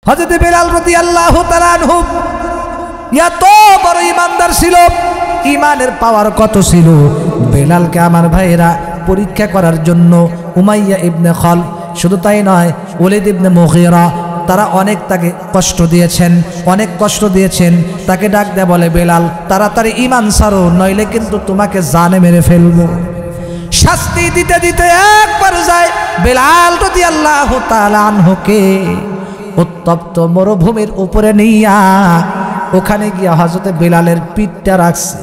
হযরত বেলাল রাদিয়াল্লাহু তাআলা আনহু এত বড় ঈমানদার ছিল, ঈমানের পাওয়ার কত ছিল। বেলালকে আমার ভাইয়েরা পরীক্ষা করার জন্য উমাইয়া ইবনে খালদ, শুধু তাই নয় ওলীদ ইবনে মুগীরা, তারা অনেক তাকে কষ্ট দিয়েছেন, অনেক কষ্ট দিয়েছেন। তাকে ডাক দেয়া বলে, বেলাল তাড়াতাড়ি ঈমান ছাড়ো, নইলে কিন্তু তোমাকে জানে মেরে ফেলবো। শাস্তি দিতে দিতে একবার যায় বেলাল রাদিয়াল্লাহু তাআলা আনহুকে উত্তপ্ত মরুভূমির উপরে নিয়া ওখানে গিয়া হযরত বেলালের পিঠটা রাখছে।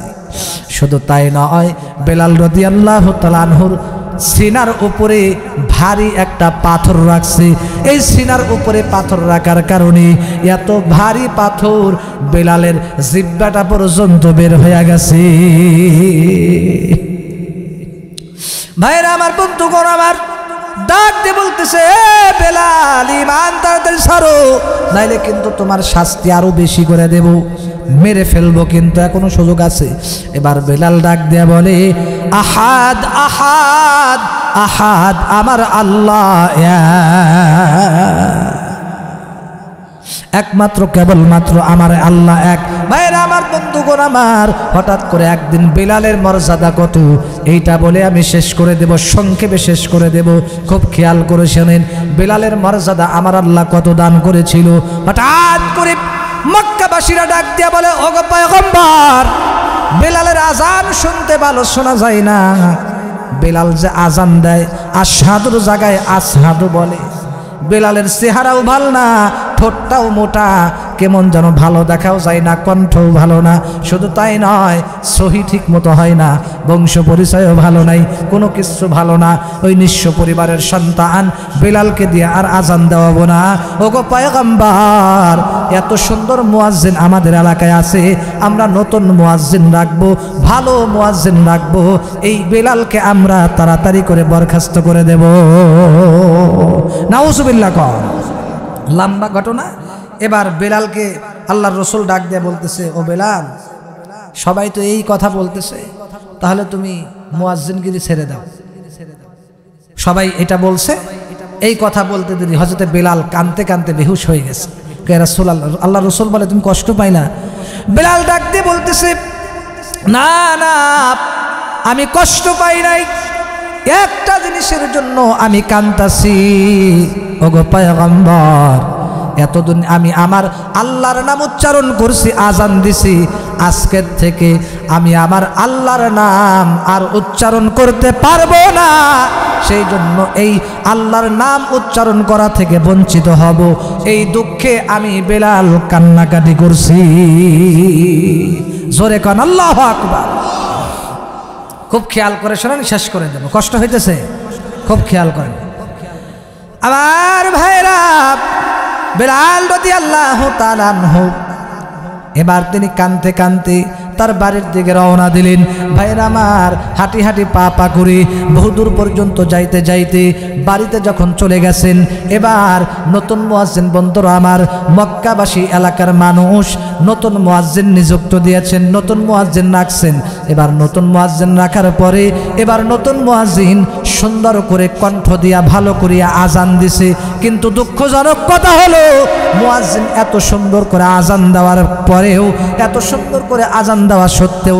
শুধু তাই নয়, বেলাল রাদিয়াল্লাহু তাআলা আনহুর সিনার উপরে ভারী একটা পাথর রাখছে। এই সিনার উপরে পাথর রাখার কারণে এত ভারী পাথর বেলালের জিহ্বাটা পর্যন্ত বের হয়ে গেছে। ভাইরা আমার, বন্ধুগণ আমার, ডাক দিয়ে বলতেছে, বেলাল ঈমান তাড়াতাড়ি ছাড়ো, নাইলে কিন্তু তোমার শাস্তি আরো বেশি করে দেব, মেরে ফেলবো, কিন্তু এখনো সুযোগ আছে। এবার বেলাল ডাক দিয়ে বলে, আহাদ আহাদ আহাদ, আমার আল্লাহ একমাত্র, কেবলমাত্র আমার আল্লাহ এক। ভাইরা আমার, বন্ধুগণ আমার, হঠাৎ করে একদিন বেলালের মর্যাদা কত এইটা বলে আমি শেষ করে দেব, সংক্ষেপে শেষ করে দেব। খুব খেয়াল করে শোনেন, বেলালের মর্যাদা আমার আল্লাহ কত দান করেছিল। হঠাৎ করে মক্কাবাসীরা ডাক দিয়া বলে, ওগো পয়গম্বর, বেলালের আজান শুনতে ভালো শোনা যায় না। বেলাল যে আজান দেয় আশহাদুর জায়গায় আসহাদু বলে। বেলালের চেহারাও ভালো না, ঠোঁটটাও মোটা, কেমন যেন ভালো দেখাও যায় না, কণ্ঠও ভালো না। শুধু তাই নয়, সহি ঠিক মতো হয় না, বংশ পরিচয়ও ভালো নাই, কোনো কিছু ভালো না। ওই নিঃস্ব পরিবারের সন্তান বেলালকে দিয়ে আর আজান দেওয়াবো না। ওগো পয়গম্বর, এত সুন্দর মুয়াজ্জিন আমাদের এলাকায় আছে, আমরা নতুন মুয়াজ্জিন রাখবো, ভালো মুয়াজ্জিন রাখবো। এই বেলালকে আমরা তাড়াতাড়ি করে বরখাস্ত করে দেব। নাউজুবিল্লাহ। কম লম্বা ঘটনা। এবার বেলালকে আল্লাহর রসুল ডাক দিয়ে বলতেছে, ও বেলাল, সবাই তো এই কথা বলতেছে, তাহলে তুমি মুয়াজ্জিনগিরি ছেড়ে দাও। সবাই এটা বলছে, এই কথা বলতে দেরি হযরত বেলাল কাঁদতে কাঁদতে বেহুশ হয়ে গেছে। রাসূলুল্লাহ, আল্লাহ রসুল বলে, তুমি কষ্ট পাই না? বেলাল ডাক দিয়ে বলতেছে, না না, আমি কষ্ট পাই নাই, একটা জিনিসের জন্য আমি কাঁদতাছি। ওগো পয়গম্বর, এতদিন আমি আমার আল্লাহর নাম উচ্চারণ করছি, আজান দিছি, আজকের থেকে আমি আমার আল্লাহর নাম আর উচ্চারণ করতে পারবো না। সেই জন্য এই আল্লাহর নাম উচ্চারণ করা থেকে বঞ্চিত হব, এই দুঃখে আমি বেলাল কান্নাকাটি করছি। জোরে কান আল্লাহু আকবার। খুব খেয়াল করে শোনেন, শেষ করে দেব, কষ্ট হইতেছে, খুব খেয়াল করেন আমার ভাইরা। বেলাল রাদিয়াল্লাহু তাআলা আনহু এবার তিনি কাঁদতে কাঁদতে তার বাড়ির দিকে রওনা দিলেন। ভাইরা আমার, হাঁটি হাঁটি পা পা করে বহুদূর পর্যন্ত যাইতে যাইতে বাড়িতে যখন চলে গেছেন, এবার নতুন মুয়াজ্জিন বন্ধুরা আমার, মক্কাবাসী এলাকার মানুষ নতুন মুয়াজ্জিন নিযুক্ত দিয়েছেন, নতুন মুয়াজ্জিন রাখছেন। এবার নতুন মুয়াজ্জিন রাখার পরে এবার নতুন মুয়াজ্জিন সুন্দর করে কণ্ঠ দিয়া ভালো করিয়া আজান দিছে। কিন্তু দুঃখজনক কথা হলো, মুয়াজ্জিন এত সুন্দর করে আজান দেওয়ার পরেও, এত সুন্দর করে আজান দেওয়া সত্ত্বেও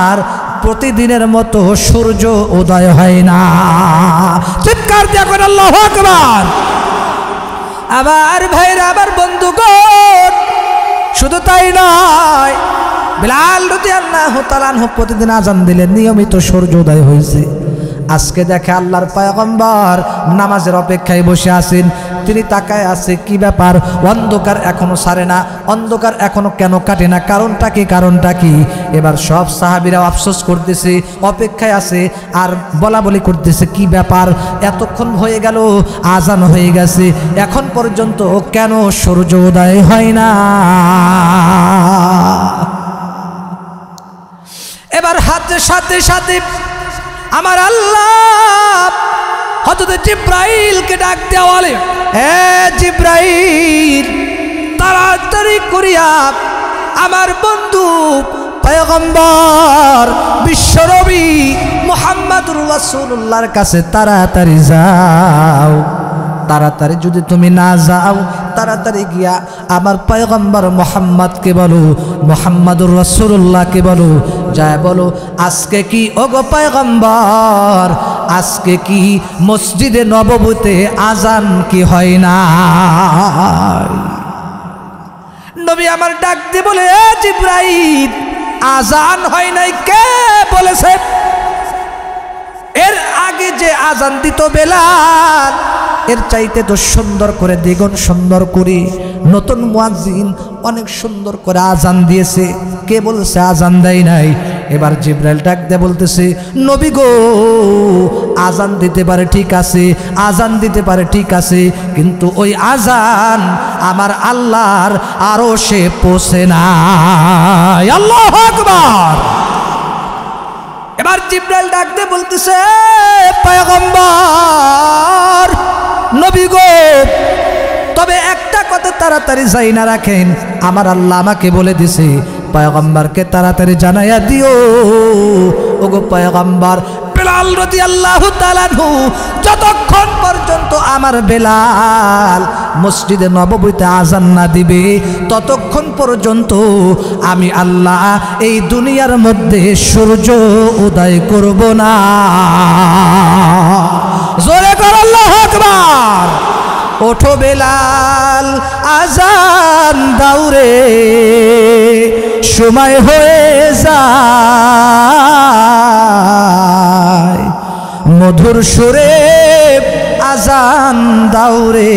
আর প্রতিদিনের মতো সূর্য উদয় হয় না। চিৎকার দিয়ে করেন আল্লাহু আকবার। আবার ভাইরা, আবার বন্ধুগণ, শুধু তাই নয়, বেলাল রাদিয়াল্লাহু তাআলা আনহু প্রতিদিন আজান দিলেন, নিয়মিত সূর্য উদয় হয়েছে। আজকে দেখে আল্লাহর পয়গম্বর নামাজের অপেক্ষায় বসে আছেন। তিনি তাকায় আছে, কি ব্যাপার, অন্ধকার এখনো সারে না, অন্ধকার এখনো কেন কাটে না, কারণটা কি, কারণটা কি? এবার সব সাহাবীরা আফসোস করতেছে, অপেক্ষায় আছে আর বলা বলি করতেছে, কি ব্যাপার, এতক্ষণ হয়ে গেল, আজান হয়ে গেছে, এখন পর্যন্ত কেন সূর্য উদয় হয় না? এবার হাতে সাথে সাথে আমার আল্লাহ হযরত জিবরাইলকে ডাক দেয়া বলে, হে জিবরাইল, তাড়াতাড়ি করিয়া আমার বন্ধু পয়গম্বর বিশ্বনবী মুহাম্মদুর রাসূলুল্লাহর কাছে তাড়াতাড়ি যাও। তাড়াতাড়ি যদি তুমি না যাও, তাড়াতাড়ি গিয়া আমার পয়গম্বর মুহাম্মদকে বলো, মুহাম্মাদুর রাসূলুল্লাহকে বলো, যায় বলো আজকে কি ওগো পয়গম্বর, আজকে কি মসজিদে নববীতে আজান কি হয় না? নবী আমার ডাক দিয়ে বলে, এ জিবরাইল, আজান হয় নাই কে বলেছে? এর আগে যে আজান দিত বেলাল, এর চাইতে তো সুন্দর করে, দ্বিগুণ সুন্দর করে নতুন মুয়াজ্জিন অনেক সুন্দর করে আজান দিয়েছে। কে বলছে আজান দেয় নাই? এবার জিবরাইল ডাক দিয়ে বলতেছে, নবী গো, আজান দিতে পারে ঠিক আছে, আজান দিতে পারে ঠিক আছে, কিন্তু ওই আজান আমার আল্লাহর আরশে পৌঁছে না। আল্লাহু আকবার। এবার জিবরাইল ডাক দিয়ে বলতেছে, পয়গম্বর, নবী গো, তবে একটা কথা তাড়াতাড়ি যাই না রাখেন, আমার আল্লাহ আমাকে বলে দিছে পয়গম্বরকে তাড়াতাড়ি জানাইয়া দিও, ওগো পয়গম্বর, বেলাল রাদিয়াল্লাহু তাআলা আনহু যতক্ষণ পর্যন্ত আমার বেলাল মসজিদে নববীতে আজান না দিবে, ততক্ষণ পর্যন্ত আমি আল্লাহ এই দুনিয়ার মধ্যে সূর্য উদয় করব না। জোরে কর আল্লাহু আকবার। ওঠো বেলাল, আজান দাও রে, সময় হয়ে যায়, মধুর সুরে আজান দাও রে,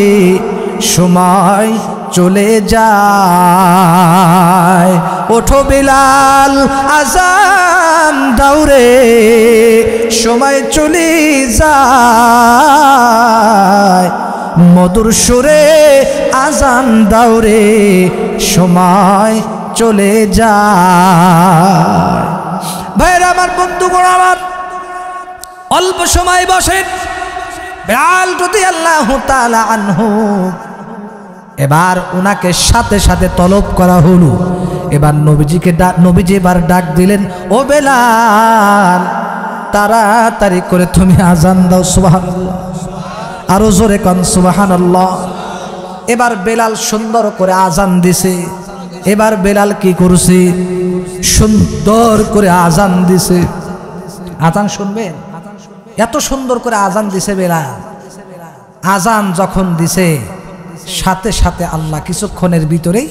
সময় চলে যায়। ওঠো বেলাল, আজান দাও রে, সময় চলে যায়, মধুর সুরে আজান দাও রে, সময় চলে যায়। ভাইরা আমার, বন্ধুগণ আমার, অল্প সময় বসেন। বেলাল রাদিয়াল্লাহু তাআলা আনহু, এবার ওনাকে সাথে সাথে তলব করা হলো। এবার নবীজি এবার ডাক দিলেন, ও বেলাল, তাড়াতাড়ি করে তুমি আজান দাও। সুবহানাল্লাহ, আরো জোরে কান সুবহানাল্লাহ। এবার বেলাল সুন্দর করে আজান দিছে। এবার বেলাল কি করছে? সুন্দর করে আজান দিছে। আজান শুনবেন, এত সুন্দর করে আজান দিছে বেলাল। আজান যখন দিছে, সাথে সাথে আল্লাহ কিছুক্ষণের ভিতরেই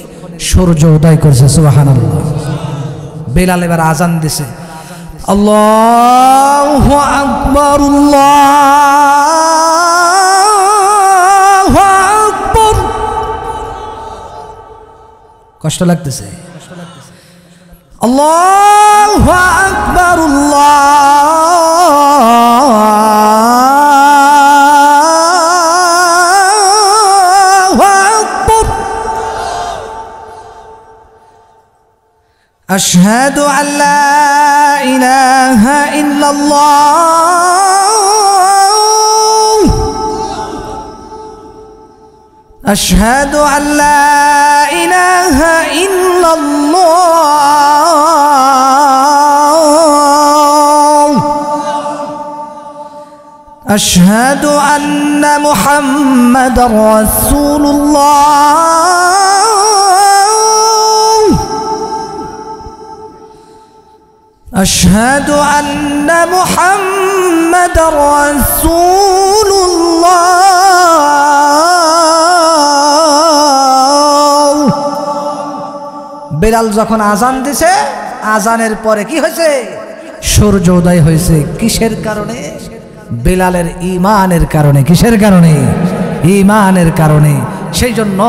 সূর্য উদয় করছে। সুবহানাল্লাহ। বেলাল এবার আজান দিছে, আল্লাহু আকবার, আল্লাহু আকবার। কষ্ট লাগতেছে? আল্লাহু আকবার, আল্লাহু আকবার। আশহাদু আল্লা ইলাহা ইল্লাল্লাহ, আশহাদু আল্লা ইলাহা ইল্লাল্লাহ, আশহাদু আন্না মুহাম্মাদার রাসূলুল্লাহ, আশহাদু আন্না মুহাম্মাদার রাসূলুল্লাহ। বেলাল যখন আজান দিছে, আজানের পরে কি হয়েছে? সূর্য উদয় হয়েছে। কিসের কারণে? বেলালের ঈমানের কারণে। কিসের কারণে? ঈমানের কারণে। সেই জন্য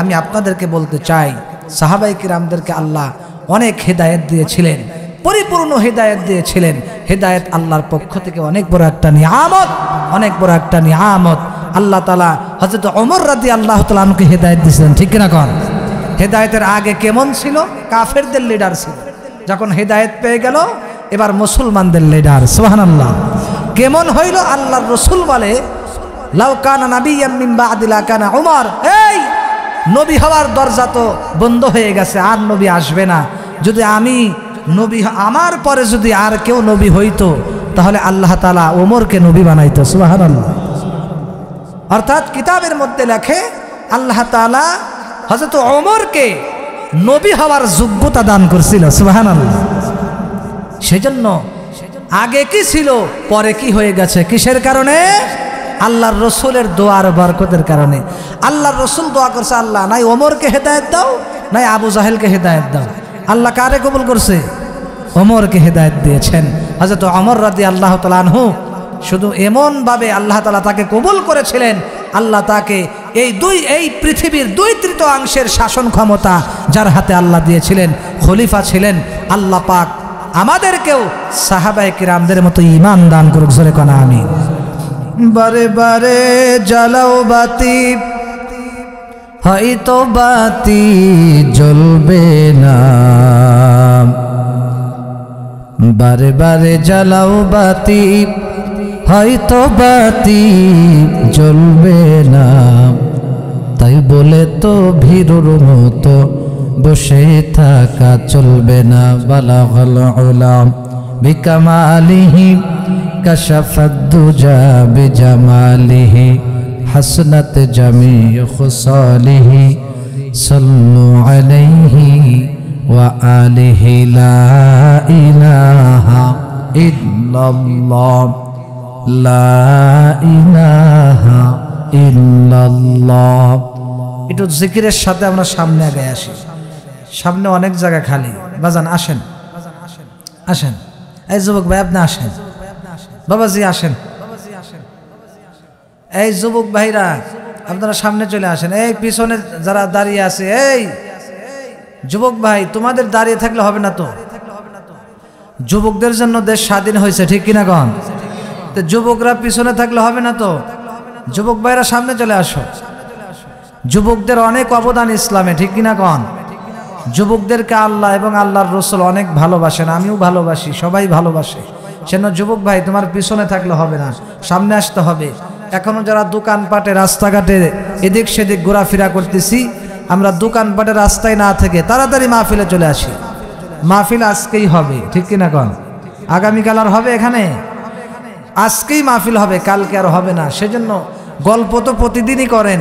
আমি আপনাদেরকে বলতে চাই, সাহাবায়ে কিরামদেরকে আল্লাহ অনেক হেদায়েত দিয়েছিলেন, পরিপূর্ণ হেদায়েত দিয়েছিলেন। হেদায়েত আল্লাহর পক্ষ থেকে অনেক বড় একটা নিয়ামত, অনেক বড় একটা নিয়ামত। আল্লাহ তাআলা হযরত ওমর রাদিয়াল্লাহু তাআলা আনহুকে হেদায়েত দিয়েছিলেন, ঠিক কিনা কন? হেদায়েতের আগে কেমন ছিল? কাফেরদের লিডার ছিল। যখন হেদায়েত পেয়ে গেল, এবার মুসলমানদের লিডার। সুবহানাল্লাহ। কেমন হইল? আল্লাহর রাসূল বলে, লাউ কানা নাবিয়্যাম মিন বা'দি লা কানা উমর। এই নবী হওয়ার দরজা তো বন্ধ হয়ে গেছে, আর নবী আসবে না। যদি আমি নবী, আমার পরে যদি আর কেউ নবী হইতো, তাহলে আল্লাহ তাআলা ওমরকে নবী বানাইতো। সুবহানাল্লাহ। অর্থাৎ কিতাবের মধ্যে লেখে আল্লাহ তাআলা হযরত ওমরকে নবী হওয়ার যোগ্যতা দান করছিল। সুবহানাল্লাহ। সেজন্য আগে কি ছিল পরে কি হয়ে গেছে, কিসের কারণে? আল্লাহর রসুলের দোয়ার বরকতের কারণে। আল্লাহর রসুল দোয়া করছে, আল্লাহ নাই ওমরকে হেদায়েত দাও, নাই আবু জাহেলকে হেদায়েত দাও। আল্লাহ কারে কবুল করছে? ওমরকে হেদায়েত দিয়েছেন। হযরত ওমর রাদিয়াল্লাহু তাআলা আনহু শুধু এমনভাবে আল্লাহ তাআলা তাকে কবুল করেছিলেন, আল্লাহ তাকে এই পৃথিবীর 2/3 শাসন ক্ষমতা যার হাতে আল্লাহ দিয়েছিলেন, খলিফা ছিলেন। আল্লাহ পাক আমাদেরকেও সাহাবায়ে কিরামদের মতো ঈমান দান করুক। জোরে কোন আমিন। বারে বারে জ্বালাও বাতি, হয়তো বাতি জ্বলবে না। বারে বারে জ্বালাও বাতি, হয়তো বাতি জ্বলবে না। তাই বলে তো ভীরুর মতো বসে থাকা চলবে না। বালাগাল উলাম বিকামালিহি কাশাফাদ দুজা বিজামালিহি হাসনাত জামিউ খুসালিহি সাল্লু আলাইহি ওয়া আলিহি লা ইলাহা ইল্লাল্লাহ লা ইলাহা ইল্লাল্লাহ। একটু জিকিরের সাথে আমরা সামনে আগে আসি। সামনে অনেক জায়গা খালি, বাজান আসেন আসেন। এই যুবক ভাই আপনি আসেন, বাবাজি আসেন। এই যুবক ভাইরা আপনারা সামনে চলে আসেন। এই পিছনে যারা দাঁড়িয়ে আছে, এই যুবক ভাই তোমাদের দাঁড়িয়ে থাকলে হবে না তো। যুবকদের জন্য দেশ স্বাধীন হয়েছে, ঠিক কিনা কন? তো যুবকরা পিছনে থাকলে হবে না তো। যুবক ভাইরা সামনে চলে আসো। যুবকদের অনেক অবদান ইসলামে, ঠিক কিনা কন? যুবকদেরকে আল্লাহ এবং আল্লাহর রসুল অনেক ভালোবাসেন, আমিও ভালোবাসি, সবাই ভালোবাসে। সেজন্য যুবক ভাই তোমার পিছনে থাকলে হবে না, সামনে আসতে হবে। এখনো যারা দোকানপাটে রাস্তাঘাটে এদিক সেদিক ঘোরাফেরা করতেছি, আমরা দোকানপাটে রাস্তায় না থেকে তাড়াতাড়ি মাহফিলে চলে আসি। মাহফিল আজকেই হবে, ঠিক কিনা কন? আগামীকাল আর হবে এখানে? আজকেই মাহফিল হবে, কালকে আর হবে না। সেজন্য গল্প তো প্রতিদিনই করেন,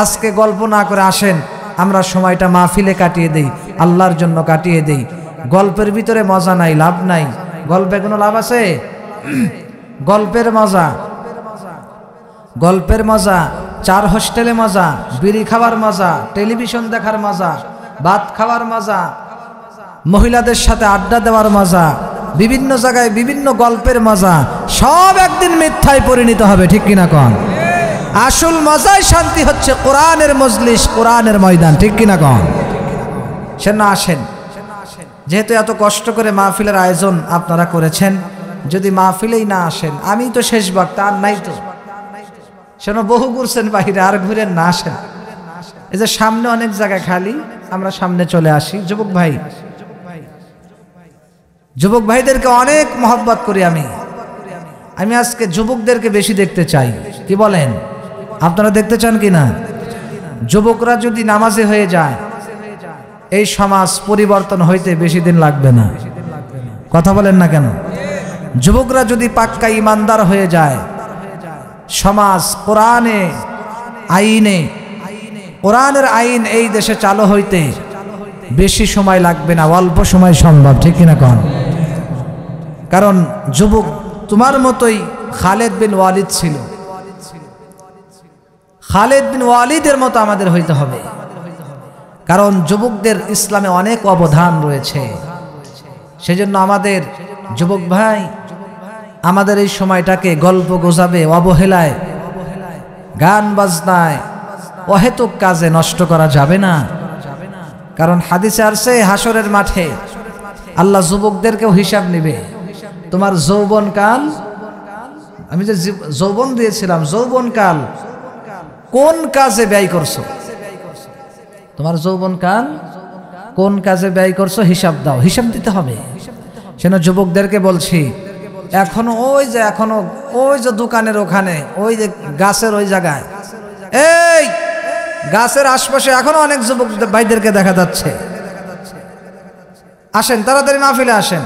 আজকে গল্প না করে আসেন, আমরা সময়টা মাহফিলে কাটিয়ে দেই, আল্লাহর জন্য কাটিয়ে দেই। গল্পের ভিতরে মজা নাই, লাভ নাই। গল্পে কোনো লাভ আছে? গল্পের মজা, গল্পের মজা, চার হোস্টেলে মজা, বিড়ি খাওয়ার মজা, টেলিভিশন দেখার মজা, ভাত খাওয়ার মজা, মহিলাদের সাথে আড্ডা দেওয়ার মজা, বিভিন্ন জায়গায় বিভিন্ন গল্পের মজা, সব একদিন মিথ্যায় পরিণত হবে, ঠিক কিনা কন? আসল মজায় শান্তি হচ্ছে কোরআনের মজলিস, কোরআনের ময়দান, ঠিক কিনা কন? সে না আসেন। যেহেতু এত কষ্ট করে মাহফিলের আয়োজন আপনারা করেছেন, যদি মাহফিলেই না আসেন, আমি তো শেষ বক্তা, আর নাই তো। সেন বহু ঘুরছেন বাহিরে, আর ঘুরেন না, আসেন। এই যে সামনে অনেক জায়গায় খালি, আমরা সামনে চলে আসি। যুবক ভাই, যুবক ভাইদেরকে অনেক মহব্বত করি আমি। আজকে যুবকদেরকে বেশি দেখতে চাই, কি বলেন? আপনারা দেখতে চান কি না? যুবকরা যদি নামাজে হয়ে যায়, এই সমাজ পরিবর্তন হইতে বেশি দিন লাগবে না। কথা বলেন না কেন? যুবকরা যদি পাক্কা ইমানদার হয়ে যায়, সমাজ কোরআনে আইনে, কোরআনের আইন এই দেশে চালু হইতে বেশি সময় লাগবে না, অল্প সময় সম্ভব, ঠিক কিনা কন? কারণ যুবক তোমার মতোই খালেদ বিন ওয়ালিদ ছিল। খালেদ বিন ওয়ালিদের মতো আমাদের হইতে হবে, কারণ যুবকদের ইসলামে অনেক অবদান রয়েছে। সেজন্য আমাদের যুবক ভাই, আমাদের এই সময়টাকে গল্প গোজাবে, অবহেলায়, গান বাজনায়, অহেতুক কাজে নষ্ট করা যাবে না। কারণ হাদিসে আসছে হাসরের মাঠে আল্লাহ যুবকদেরকেও হিসাব নেবে। তোমার যৌবনকাল, আমি যে যৌবন দিয়েছিলাম, যৌবনকাল কোন কাজে ব্যয় করছো? তোমার যৌবনকাল কোন কাজে ব্যয় করছো হিসাব দাও, হিসাব দিতে হবে। সেজন্য যুবকদেরকে বলছি, এখনো ওই যে দোকানের ওখানে, ওই যে গাছের ওই জায়গায়, এই গাছের আশপাশে এখনো অনেক যুবক ভাইদেরকে দেখা যাচ্ছে। আসেন তাড়াতাড়ি মাহফিলে আসেন,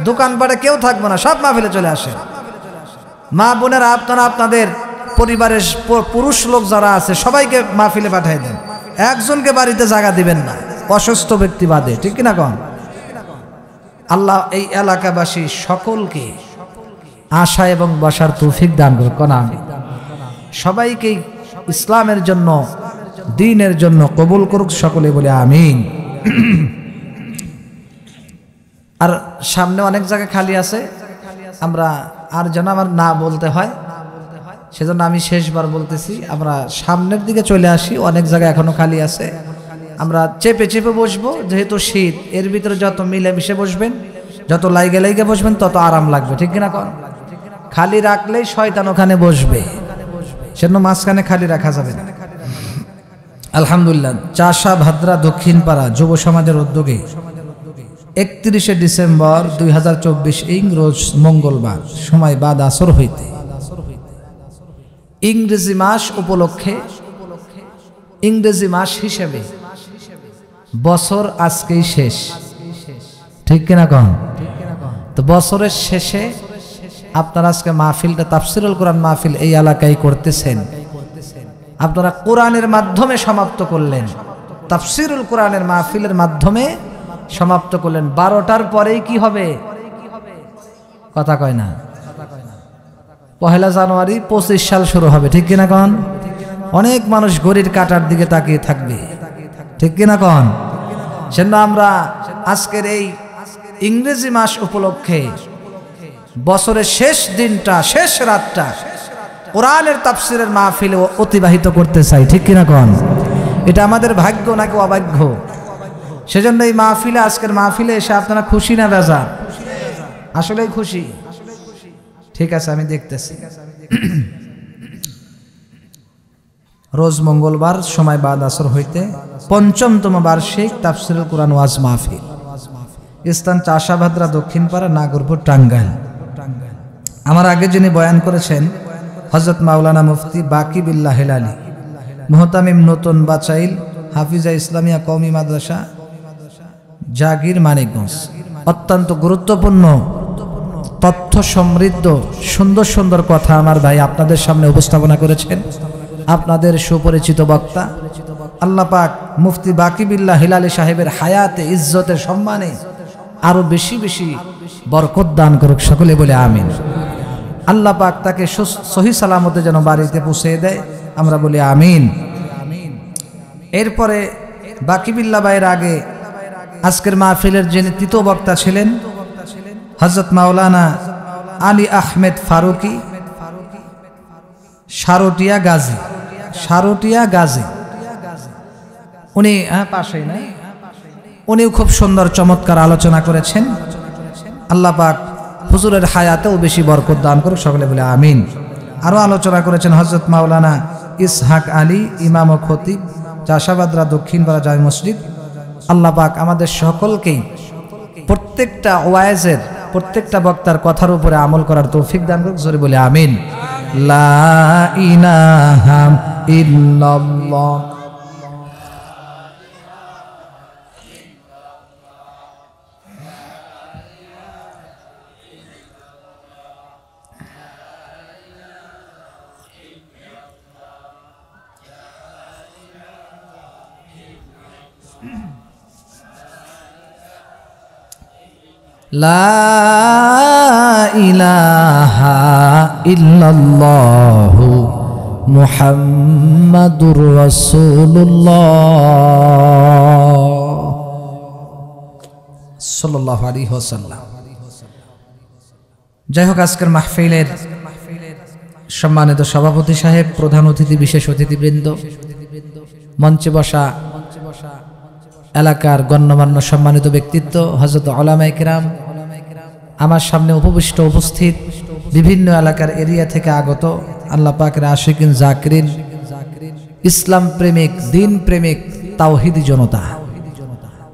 দোকানপাটে কেউ থাকবে না, সব মাহফিলে চলে আসেন। মা বোনেরা, আপনারা আপনাদের পরিবারের পুরুষ লোক যারা আছে সবাইকে মাহফিলে পাঠিয়ে দেন, একজনকে বাড়িতে জায়গা দিবেন না, অসুস্থ ব্যক্তি বাদে, ঠিক কিনা কন? আল্লাহ এই এলাকাবাসী সকলকে আশা এবং বসার তৌফিক দান করুন, কোন আমিন। সবাইকে ইসলামের জন্য, দ্বীনের জন্য কবুল করুক, সকলে বলে আমিন। আর সামনে অনেক জায়গা খালি আছে, আমরা আর যেন আমার না বলতে হয় সেজন্য আমি শেষবার বলতেছি, আমরা সামনের দিকে চলে আসি, অনেক জায়গা এখনো খালি আছে। আমরা চেপে চেপে বসবো, যেহেতু শীত, এর ভিতরে যত মিলেমিশে বসবেন, যত লাইগে লাইগে বসবেন তত আরাম লাগবে, ঠিক কিনা কন? খালি রাখলেই শয়তান ওখানে বসবে, সেজন্য মাঝখানে খালি রাখা যাবে না। আলহামদুলিল্লাহ, চাষা ভাদ্রা দক্ষিণ পাড়া যুব সমাজের উদ্যোগে 31শে ডিসেম্বর 2024 রোজ মঙ্গলবার, সময় বাদ আসর হইতে, ইংরেজি মাস উপলক্ষে, ইংরেজি মাস হিসেবে বছর আজকেই শেষ, ঠিক কিনা কন? তো বছরের শেষে আপনারা আজকে মাহফিলটা, তাফসিরুল কোরআন মাহফিল এই এলাকায় করতেছেন, আপনারা কোরআনের মাধ্যমে সমাপ্ত করলেন, তাফসিরুল কোরআনের মাহফিলের মাধ্যমে সমাপ্ত করলেন। 12টার পরেই কি হবে? কথা কয় না। 1 জানুয়ারি 25 সাল শুরু হবে, ঠিক কিনা কন? অনেক মানুষ ঘড়ির কাঁটার দিকে তাকিয়ে থাকবে, ঠিক কিনা কন? সেজন্য আমরা আজকের এই ইংরেজি মাস উপলক্ষে বছরের শেষ দিনটা, শেষ রাতটা কোরআনের তাফসিরের মাহফিলে অতিবাহিত করতে চাই, ঠিক কিনা কন? এটা আমাদের ভাগ্য নাকি অভাগ্য? সেজন্য এই মাহফিলে, আজকের মাহফিলে এসে আপনারা খুশি না বেজার? আসলেই খুশি, ঠিক আছে, আমি দেখতেছি। রোজ মঙ্গলবার, সময় বাদ আসর হইতে ৫ম বার্ষিক তাফসিরুল কোরআন ওয়াজ মাহফিল, স্থান চাষাভাদ্রা দক্ষিণ পাড়া, নাগরপুর, টাঙ্গাইল। আমার আগে যিনি বয়ান করেছেন হযরত মাওলানা মুফতি বাকি বিল্লাহ হেলালি, মুহতামিম নতুন বাচাইল, হাফিজা ইসলামিয়া কওমি মাদ্রাসা, জাগির, মানিকগঞ্জ। অত্যন্ত গুরুত্বপূর্ণ, তথ্য সমৃদ্ধ, সুন্দর সুন্দর কথা আমার ভাই আপনাদের সামনে উপস্থাপনা করেছেন। আপনাদের সুপরিচিত বক্তা আল্লাহ পাক মুফতি বাকি বিল্লাহ হেলালি সাহেবের হায়াতে, ইজ্জতে, সম্মানে আরো বেশি বেশি বরকত দান করুক, সকলে বলে আমিন। আল্লাহ পাক তাকে সহি সালামতে যেন বাড়িতে পৌঁছে দেয়, আমরা বলি আমিন। এরপরে বাকি বিল্লাহ ভাইয়ের আগে আজকের মাহফিলের যিনি তৃতীয় বক্তা ছিলেন হযরত মাওলানা আলী আহমেদ ফারুকি, সারটিয়া গাজী, সারটিয়া গাজী, উনি পাশেই নাই, উনিও খুব সুন্দর চমৎকার আলোচনা করেছেন। আল্লাহ পাক হুজুরের হায়াতেও বেশি বরকত দান করুক, সকলে বলে আমিন। আরও আলোচনা করেছেন হযরত মাওলানা ইসহাক আলী, ইমাম ও খতিব, চাষাভাদ্রা দক্ষিণ পাড়া জামে মসজিদ। আল্লাহ পাক আমাদের সকলকেই প্রত্যেকটা ওয়াইজের, প্রত্যেকটা বক্তার কথার উপরে আমল করার তৌফিক দান করুক, জোরে বলে আমিন। লা ইলাহা ইল্লাল্লাহ। লা ইলাহা ইল্লাল্লাহু মুহাম্মাদুর রাসূলুল্লাহ সাল্লাল্লাহু আলাইহি ওয়াসাল্লাম। যাই হোক, আজকের মাহফিলের সম্মানিত সভাপতি সাহেব, প্রধান অতিথি, বিশেষ অতিথিবৃন্দ, মঞ্চে বসা এলাকার গণ্যমান্য সম্মানিত ব্যক্তিত্ব, হযরত উলামায়ে কিরাম, আমার সামনে উপবিষ্ট উপস্থিত বিভিন্ন এলাকার এরিয়া থেকে আগত আল্লাহ পাকের আশিকিন, জাকিরিন, ইসলাম প্রেমিক, দিন প্রেমিক, তাওহীদি জনতা,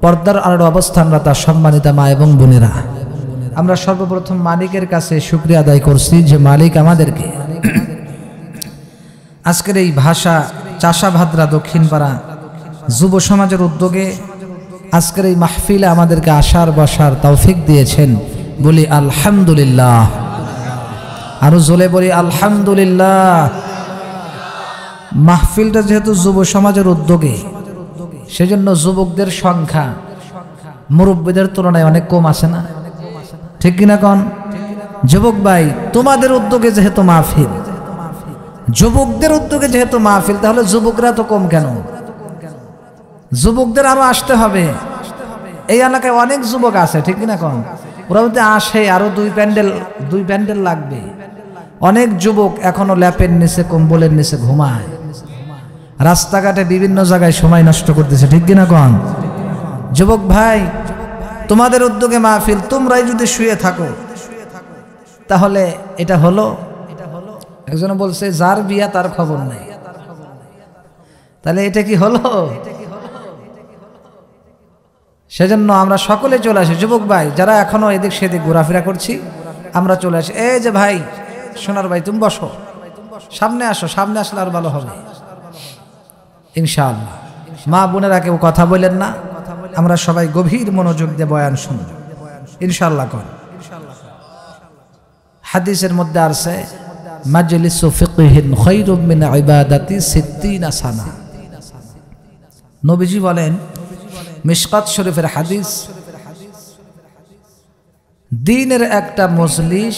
পর্দার আড়ালে অবস্থানরত সম্মানিতা মা এবং বোনেরা, আমরা সর্বপ্রথম মালিকের কাছে শুকরিয়া আদায় করছি যে মালিক আমাদেরকে আজকের এই ভাষা চাষাভাদ্রা দক্ষিণ পাড়া যুব সমাজের উদ্যোগে আজকের এই মাহফিলে আমাদেরকে আসার বসার তৌফিক দিয়েছেন, বলি আলহামদুলিল্লাহ। আরো জোরে বলি আলহামদুলিল্লাহ। মাহফিলটা যেহেতু যুব সমাজের উদ্যোগে, সেজন্য যুবকদের সংখ্যা মুরব্বীদের তুলনায় অনেক কম আছে না? ঠিক কিনা কন? যুবক ভাই, তোমাদের উদ্যোগে যেহেতু মাহফিল, যুবকদের উদ্যোগে যেহেতু মাহফিল, তাহলে যুবকরা তো কম কেন? যুবকদের আরো আসতে হবে। এই এলাকায় অনেক যুবক আছে, ঠিক কিনা কন? ওরা যদি আসে, আরো দুই প্যান্ডেল লাগবে। অনেক যুবক এখনো ল্যাপের নিচে, কম্বলের নিচে ঘুমায়, রাস্তাঘাটে বিভিন্ন জায়গায় সময় নষ্ট করতেছে, ঠিক কিনা কন? যুবক ভাই, তোমাদের উদ্যোগে মাহফিল, তোমরাই যদি শুয়ে থাকো তাহলে এটা হলো? একজন বলছে যার বিয়া তার খবর নাই, তাহলে এটা কি হলো? সেজন্য আমরা সকলে চলে আসি। যুবক ভাই যারা এখনো এদিক সেদিক ঘোরাফেরা করছি, আমরা চলে আসি। এই যে ভাই, সোনার ভাই, তুমি বসো, সামনে আসো, সামনে আসলে আর ভালো হবে ইনশাআল্লাহ। মা বোনেরা কেউ কথা বলেন না, আমরা সবাই গভীর মনোযোগ দিয়ে বয়ান শুনব ইনশাআল্লাহ। কোন হাদিসের মধ্যে আছে, মাজলিসু ফিকহিন খায়রুম মিন ইবাদাতি 60 সানা। নবীজি বলেন, মিশকাত শরীফের হাদিস, দ্বীনের একটা মজলিস,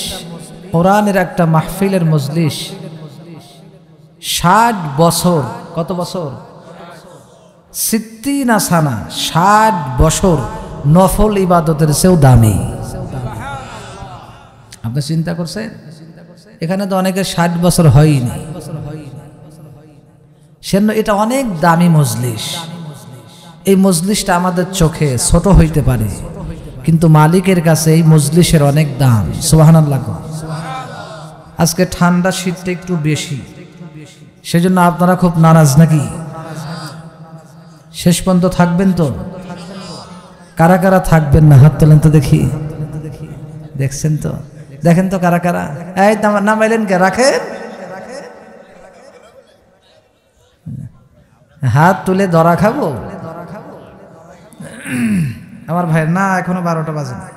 কোরআনের একটা মাহফিলের মজলিস 60 বছর, কত বছর? 60 সানা, 60 বছর নফল ইবাদতের চেয়েও দামি। আপনি চিন্তা করছেন? এখানে তো অনেকের 60 বছর হয়নি, সেজন্য এটা অনেক দামি মজলিস। এই মজলিসটা আমাদের চোখে ছোট হইতে পারে, কিন্তু মালিকের কাছে এই মজলিসের অনেক দাম। সুবহানাল্লাহ। আজকে ঠান্ডা শীতটা একটু বেশি, সেজন্য আপনারা খুব নারাজ নাকি? শেষ পর্যন্ত থাকবেন তো? কারা কারা থাকবেন না হাত তোলেন তো দেখি। দেখছেন তো? দেখেন তো কারা কারা। এই নামাইলেন কে? রাখেন, হাত তুলে ধরা খাবো আমার ভাই। না, এখনো 12টা বাজে না,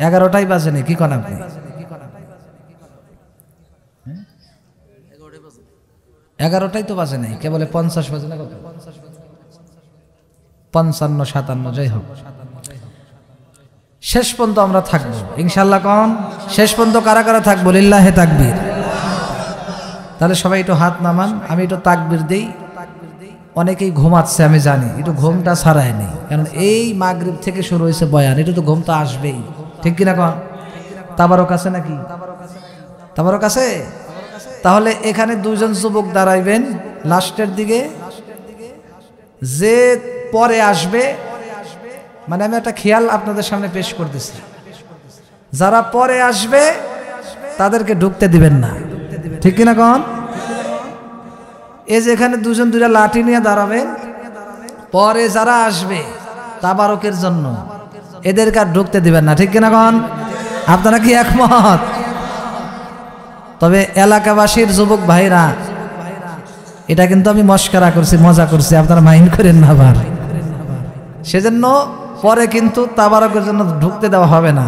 11টাই বাজে না। কি কন আপনি? 11টাই তো বাজে নাই, কেবল 50 বাজে না, কত? 55, 57, যাই হোক, শেষ পর্যন্ত আমরা থাকবো ইনশাআল্লাহ। কোন শেষ পর্যন্ত কারা কারা থাকবো? লিল্লাহে তাকবীর। তাহলে সবাই একটু হাত নামান, আমি একটু তাকবীর দেই। অনেকেই ঘুমাচ্ছে আমি জানি, একটু ঘুমটা ছাড়ায় নেই, কারণ এই মাগরিব থেকে শুরু হয়েছে বয়ান, একটু তো ঘুম তো আসবেই, ঠিক কিনা কন? তাবারক আছে নাকি? তাবারক আছে? তাহলে এখানে দুজন যুবক দাঁড়াইবেন লাস্টের দিকে, যে পরে আসবে, মানে আমি একটা খেয়াল আপনাদের সামনে পেশ করতেছি, যারা পরে আসবে তাদেরকে ঢুকতে দিবেন না, ঠিক কিনা কন? এই যে এখানে দুজন দুইটা লাঠি নিয়ে দাঁড়াবেন, পরে যারা আসবে তাবারকের জন্য, এদেরকে আর ঢুকতে দিবেন না, ঠিক কিনা কন? আপনারা কি একমত? তবে এলাকাবাসীর যুবক ভাইরা, এটা কিন্তু আমি মস্করা করছি, মজা করছি, আপনারা মাইন্ড করেন না আবার। সেজন্য পরে কিন্তু তাবারকের জন্য ঢুকতে দেওয়া হবে না,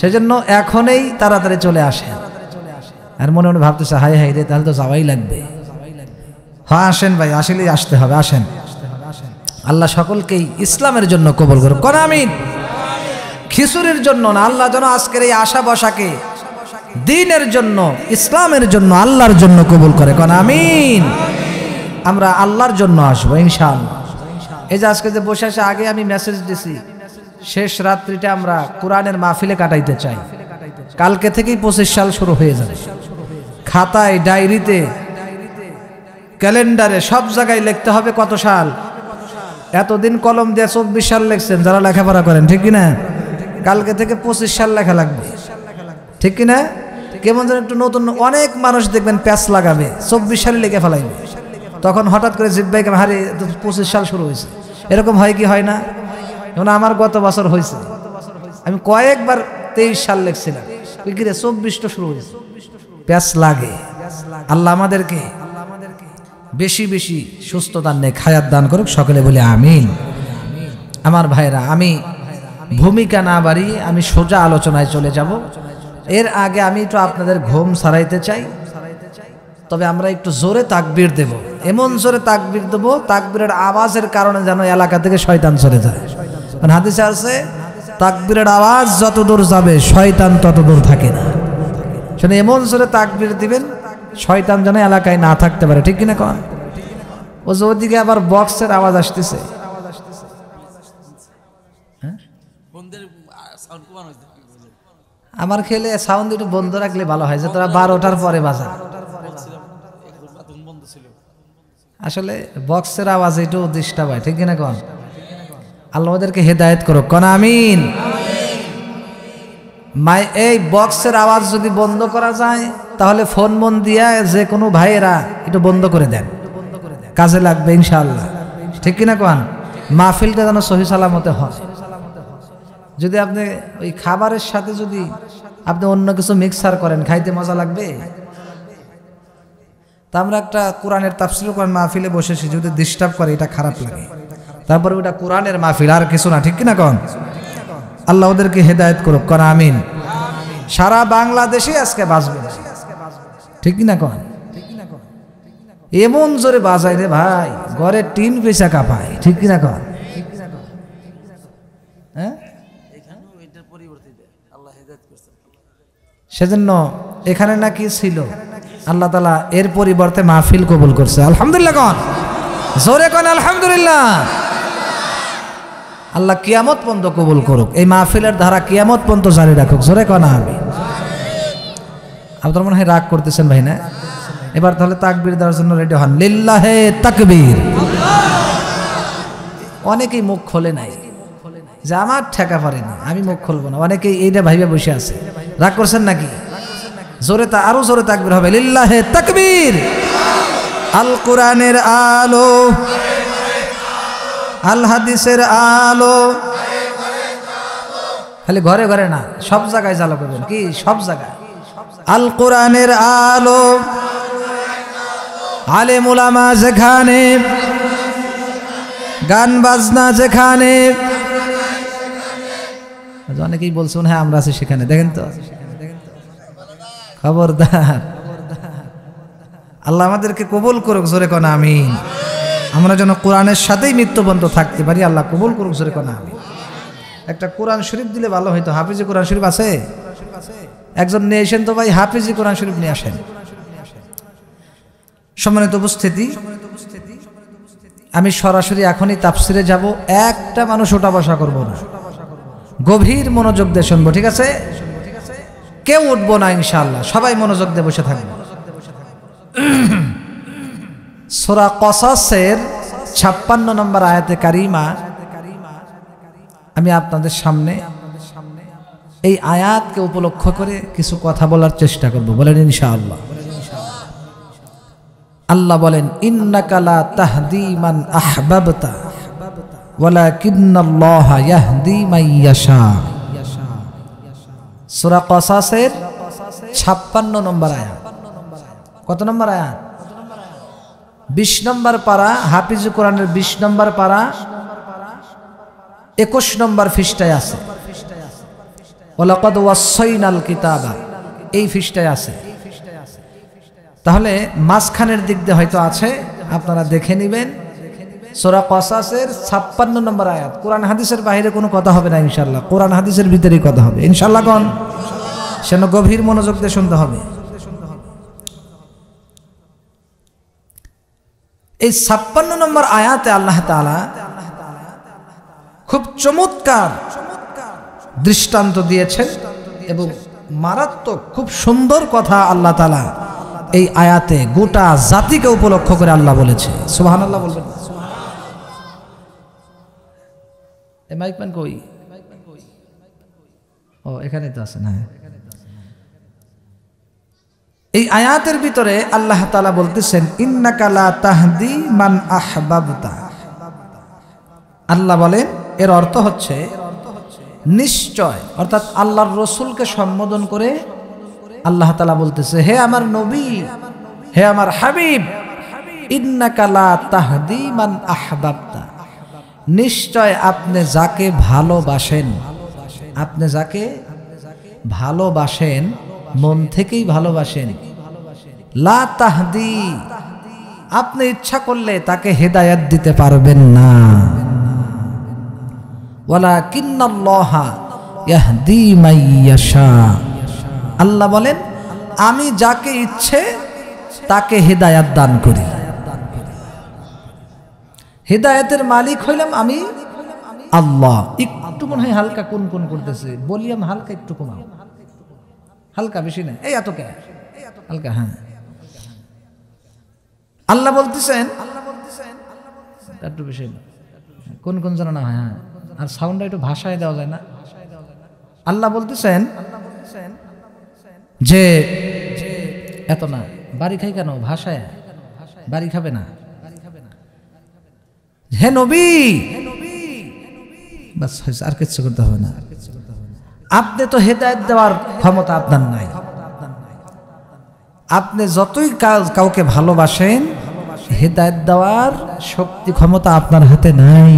সেজন্য এখনই তাড়াতাড়ি চলে আসে। আর মনে মনে ভাবতেছে, হাই হাই রে, তাহলে তো যাওয়াই লাগবে। হ্যাঁ আসেন ভাই, আসলেই আসতে হবে, আসেন। আল্লাহ সকলকেই ইসলামের জন্য কবুল করুন, কোন আমিন। খিচুড়ির জন্য না, আল্লাহ যেন আজকের এই আশা বসাকে দ্বীনের জন্য, ইসলামের জন্য, আল্লাহর জন্য কবুল করে, কোন আমিন। আমরা আল্লাহর জন্য আসবো ইনশাআল্লাহ। এই যে আজকে যে বসে আসে, আগে আমি মেসেজ দিছি, শেষ রাত্রিটা আমরা কোরআনের মাহফিলে কাটাইতে চাই। কালকে থেকেই 25 সাল শুরু হয়ে যাবে। খাতায়, ডায়েরিতে, ক্যালেন্ডারে, সব জায়গায় লিখতে হবে কত সাল। এতদিন কলম দিয়ে 24 সাল লিখছেন যারা লেখাপড়া করেন, ঠিক কিনা? কালকে থেকে 25 সাল লেখা লাগবে, ঠিক কিনা? কেমন যেন একটু নতুন, অনেক মানুষ দেখবেন প্যাচ লাগাবে, 24 সালে লিখে ফেলাইবে, তখন হঠাৎ করে জিব্বাইকে হারে 25 সাল শুরু হয়েছে। এরকম হয় কি হয় না? যেমন আমার গত বছর হয়েছে, আমি কয়েকবার 23 সাল লিখছিলাম, 24টা শুরু হয়েছে, প্যাচ লাগে। আল্লাহ আমাদেরকে বেশি বেশি সুস্থতা নেক হায়াত দান করুক, সকলে বলে আমিন। আমার ভাইরা, আমি ভূমিকা না বাড়িয়ে আমি সোজা আলোচনায় চলে যাব। এর আগে আমি তো আপনাদের ঘুম সারাইতে চাই। তবে আমরা একটু জোরে তাকবীর দেব, এমন জোরে তাকবীর দেব তাকবীরের আওয়াজের কারণে যেন এলাকা থেকে শয়তান চলে যায়। কারণ হাদিসে আছে তাকবীরের আওয়াজ যত দূর যাবে শয়তান তত দূর থাকে না। শুনে এমন জোরে তাকবীর দিবেন শয়তান যেন এলাকায় না থাকতে পারে, ঠিক কিনা কন? ও যে ওদিকে আবার বক্সের আওয়াজ আসতেছে, আমার খেলে সাউন্ড একটু বন্ধ রাখলে ভালো হয়, যে তোরা 12টার পরে বাজা। আসলে বক্সের আওয়াজ একটু ডিস্টার্ব হয়, ঠিক কিনা কন? আল্লাহ ওদেরকে হেদায়েত করো, কন আমিন। এই বক্সের আওয়াজ যদি বন্ধ করা যায় তাহলে ফোন মন দিয়া যে কোনো ভাইয়েরা একটু বন্ধ করে দেন, কাজে লাগবে ইনশাআল্লাহ, ঠিক কিনা কন? মাহফিলটা যেন সহি সালামতে হয়। যদি আপনি ওই খাবারের সাথে যদি আপনি অন্য কিছু মিক্সার করেন, খাইতে মজা লাগবে? তা আমরা একটা কোরআনের তাফসীর কোরআন মাহফিলে বসেছি, যদি ডিস্টার্ব করে এটা খারাপ লাগে। তারপরে ওটা কোরআনের মাহফিল, আর কিছু না, ঠিক কিনা কন? আল্লাহ ওদেরকে হেদায়েত করুক, কন আমিন। সারা বাংলাদেশে আজকে বাজবে, ঠিক কিনা কন? এমন জোরে বাজায় রে ভাই, ঘরে টিন পেঁচা কাঁপায়, ঠিক কিনা কন? হ্যাঁ, সেজন্য এখানে নাকি ছিল আল্লাহ তাআলা এর পরিবর্তে মাহফিল কবুল করছে। আলহামদুলিল্লাহ কন, জোরে কন আলহামদুলিল্লাহ। আল্লাহ কিয়ামত পর্যন্ত কবুল করুক, এই মাহফিলের ধারা কিয়ামত পর্যন্ত জারি রাখুক, জোরে কন আমিন। আপনারা মনে হয় রাগ করতেছেন ভাই না? এবার তাহলে তাকবীর দেওয়ার জন্য রেডি হন। লিল্লাহে তাকবীর। অনেকেই মুখ খোলে নাই, যে আমার ঠেকা পারেনি, আমি মুখ খুলবো না। অনেকেই এইটা ভাইবা বসে আছে, রাগ করছেন নাকি? জোরে আরো জোরে তাকবীর হবে, লিল্লাহে তাকবীর। আল কোরআনের আলো, আল হাদিসের আলো, খালি ঘরে ঘরে না, সব জায়গায় জ্বালা করবেন, কি সব জায়গায়। আল কোরআনের আলো, আলেম উলামা যেখানে, গান বাজনা যেখানে, অনেকেই বলছেন হ্যাঁ আমরা আছি সেখানে, দেখেন তো, খবরদার। আল্লাহ আমাদেরকে কবুল করুক, জোরে কোন আমিন। আমরা যেন কোরআনের সাথেই মৃত্যু পর্যন্ত থাকতে পারি, আল্লাহ কবুল করুক, জোরে কোন আমিন। একটা কোরআন শরীফ দিলে ভালো হইতো। হাফিজি কোরআন শরীফ আছে? একজন নিয়ে আসেন তো ভাই, হাফিজি কোরআন শরীফ নিয়ে আসেন। সম্মানিত উপস্থিতি, আমি সরাসরি এখনই তাফসিরে যাব, একটা মানুষ ওঠা বসা করবো না, গভীর মনোযোগ দিয়ে শুনবো, ঠিক আছে? কেউ উঠবো না ইনশাআল্লাহ, সবাই মনোযোগ দিয়ে বসে থাকবো। সূরা কসাসের 56 নম্বর আয়াতে কারিমা আমি আপনাদের সামনে এই আয়াতকে উপলক্ষ করে কিছু কথা বলার চেষ্টা করব, বলেন ইনশাআল্লাহ। আল্লাহ বলেন, ইন্নাকা লা তাহদি মান আহবাবতা ওয়ালাকিন্নাল্লাহা ইয়াহদি মান ইয়াশা। সূরা কসাসের 56 নম্বর আয়াত। কত নম্বর আয়াত? 20 নম্বর পারা, হাফিজ কোরআনের 20 নম্বর পারা 21 নম্বর পৃষ্ঠায় আছে। ওয়ালাকাদ ওয়াসাইনাল কিতাবা, এই পৃষ্ঠায় আছে। তাহলে মাঝখানের দিক দিয়ে হয়তো আছে, আপনারা দেখে নেবেন। সূরা কসাসের 56 নম্বর আয়াত। কোরআন হাদিসের বাইরে কোনো কথা হবে না ইনশাআল্লাহ, কোরআন হাদিসের ভিতরেই কথা হবে ইনশাআল্লাহ। কোন সেন গভীর মনোযোগ দিয়ে শুনতে হবে। এই 56 নম্বর আয়াতে আল্লাহ তাআলা খুব চমৎকার দৃষ্টান্ত দিয়েছেন এবং মারাত্মক খুব সুন্দর কথা আল্লাহ তাআলা এই আয়াতে গোটা জাতিকে উপলক্ষ করে আল্লাহ বলেছে। সুবহানাল্লাহ বলবেন। এই মাইকম্যান কই? ও এখানে তো আছে না। এই আয়াতের ভিতরে আল্লাহ তাআলা বলতেছেন, ইন্নাকা লা তাহদি মান আহবাবতা। আল্লাহ বলেন, এর অর্থ হচ্ছে নিশ্চয়, অর্থাৎ আল্লাহর রাসূলকে সম্বোধন করে আল্লাহ তাআলা বলতেছে, হে আমার নবী, হে আমার হাবিব, ইন্নাকা লা তাহদি মান আহবাবতা। নিশ্চয় আপনি যাকে ভালোবাসেন, আপনি যাকে ভালোবাসেন, মন থেকেই ভালোবাসেন, লা তাহদি, আপনি ইচ্ছা করলে তাকে হেদায়েত দিতে পারবেন না। ওয়ালাকিন্নাল্লাহা ইয়াহদি মান ইয়াশা, আল্লাহ বলেন আমি যাকে ইচ্ছে তাকে হেদায়েত দান করি। হেদায়েতের মালিক হইলাম আমি আল্লাহ। একটু মনে হয় হালকা কোন কোন করতেছে, বলিয়াম হালকা একটু কমাও, হালকা বেশি না, এই এত কে হালকা। হ্যাঁ, আল্লাহ বলতেছেন একটু বেশি কোন কোন জানা না হয়। হ্যাঁ, আর সাউন্ডটা একটু ভাষায় দেওয়া যায় না। আল্লাহ বলতেছেন যে এত না, বাড়ি খাই কেন ভাষায়, বাড়ি খাবে না। হে নবী, বাস হয়েছে, আর কিছু করতে হবে না। আপনি তো হেদায়েত দেওয়ার ক্ষমতা আপনার নাই। আপনি যতই কাউকে ভালোবাসেন, হেদায়েত দেওয়ার শক্তি ক্ষমতা আপনার হাতে নাই।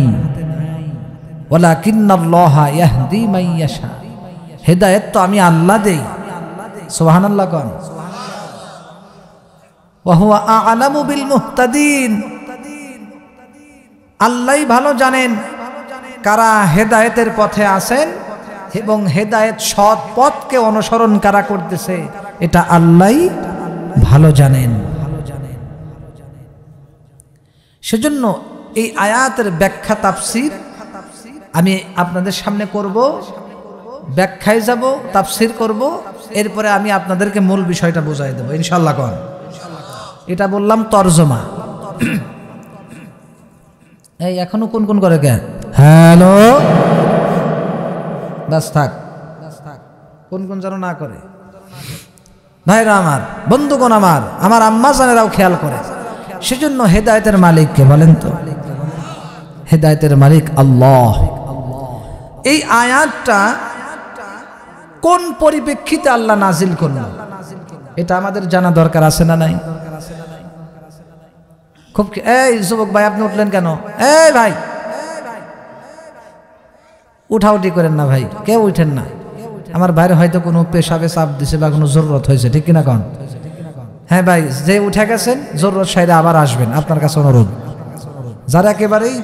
ওয়ালাকিন্নাল্লাহা ইয়াহদি মান ইয়াশা, হেদায়েত তো আমি আল্লাহ দেই। সুবহানাল্লাহ কোন। ওয়া হুয়া আ'লামু বিল মুহতাদিন, আল্লাহই ভালো জানেন কারা হেদায়েতের পথে আছেন এবং হেদায়েত সৎ পথকে অনুসরণ কারা করতেছে, এটা আল্লাহই ভালো জানেন। সেজন্য এই আয়াতের ব্যাখ্যা তাফসীর আমি আপনাদের সামনে করব, ব্যাখ্যায় যাব, তাফসীর করব, এরপরে আমি আপনাদেরকে মূল বিষয়টা বুঝাই দেব ইনশাআল্লাহ। কোন এটা বললাম তরজমা। এই এখনো কোন কোন করে কে হ্যালো, বাস থাক, কোন কোন যেন না করে। ভাইরা আমার, বন্ধুগণ আমার, আমার আম্মা জানেরাও খেয়াল করে। সেজন্য হেদায়েতের মালিককে বলেন তো, হেদায়েতের মালিক আল্লাহ। এই আয়াতটা কোন পরিপ্রেক্ষিতে আল্লাহ নাজিল করলেন এটা আমাদের জানা দরকার আছে না নাই? খুব। এই যুবক ভাই, আপনি উঠলেন কেন? এই ভাই, উঠাউটি করেন না ভাই, কেউ উঠেন না। আমার বাইরে হয়তো কোনো পেশাবে চাপ দিছে বা কোনো জরুরত হয়েছে, ঠিক কিনা কন? হ্যাঁ ভাই, যে উঠে গেছেন জরুরত সাইডে আবার আসবেন, আপনার কাছে অনুরোধ। যারা একেবারেই